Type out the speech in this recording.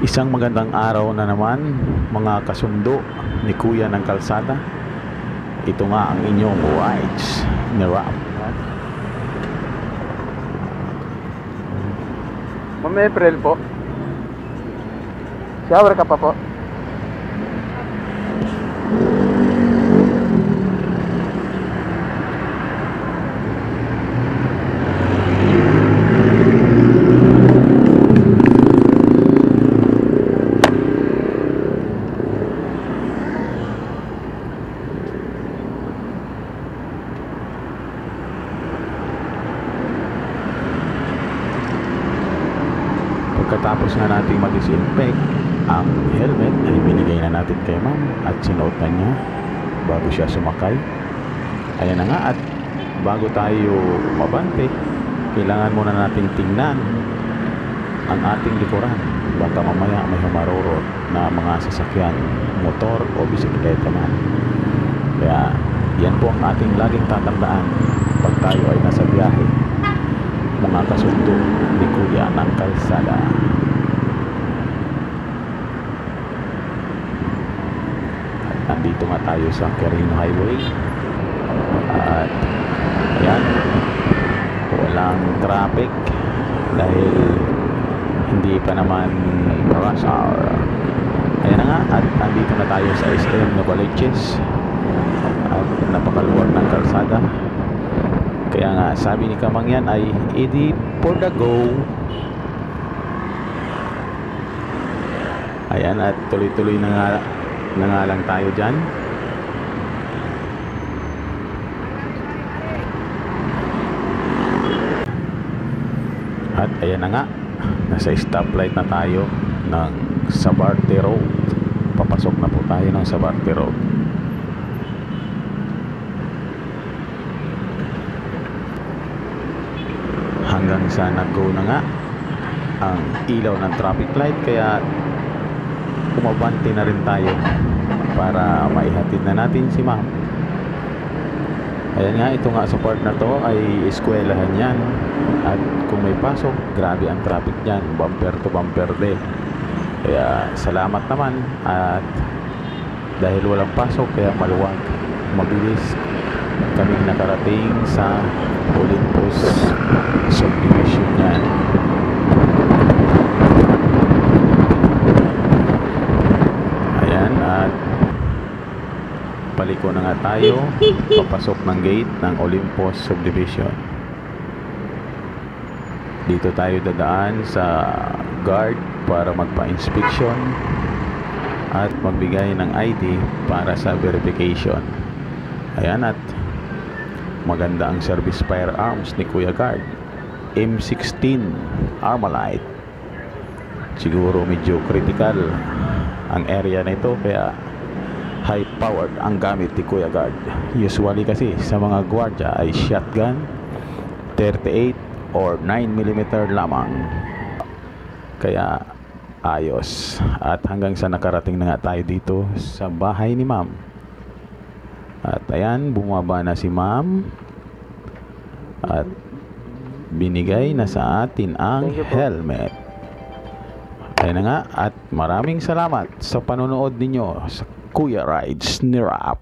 Isang magandang araw na naman mga kasundo ni Kuya ng Kalsada. Ito nga ang inyong rides ni Rap. Ma'am April po. Shower ka pa po. Pagkatapos nga natin mag-disinfect ang helmet ay binigay na natin kay ma'am at sinuot na niya bago siya sumakay. Ayan na nga, at bago tayo mabante, kailangan muna natin tingnan ang ating likuran. Baka mamaya may humarurot na mga sasakyan, motor o bisikleta man. Kaya yan po ang ating laging tatandaan pag tayo ay nasa biyahe, mga kasundo ni Kuya ng Kalsada. At nandito nga tayo sa Quirino Highway. At ayan, walang traffic dahil hindi pa naman rush hour. Ayan na nga, at nandito na tayo sa SM Novaliches. At napakaluwag ng kalsada. Kaya nga sabi ni Kamang yan ay idi for the go. Ayan, at tuloy-tuloy na nga lang tayo dyan. At ayan na nga, nasa stoplight na tayo ng Sabarte Road. Papasok na po tayo ng Sabarte Road. Hanggang sa nag-go na nga ang ilaw ng traffic light, kaya umabante na rin tayo para maihatid na natin si ma'am. Ayan nga, ito nga sa part na to ay eskwelahan yan, at kung may pasok, grabe ang traffic dyan, bumper to bumper din. Kaya salamat naman, at dahil walang pasok kaya maluwag, mabilis kaming nakarating sa Olympus subdivision yan. Ayan, at paliko na nga tayo papasok ng gate ng Olympus subdivision. Dito tayo dadaan sa guard para magpa-inspection at magbigay ng ID para sa verification. Ayan, at maganda ang service firearms ni Kuya Guard. M16 Armalite. Siguro medyo critical ang area na ito, kaya high powered ang gamit ni Kuya Guard. Usually kasi sa mga gwardiya ay shotgun 38 or 9mm lamang. Kaya ayos. At hanggang sa nakarating na nga tayo dito sa bahay ni ma'am. At ayan, bumaba na si ma'am at binigay na sa atin ang helmet. Ayan na nga, at maraming salamat sa panonood ninyo sa Kuya Rides ni Rap.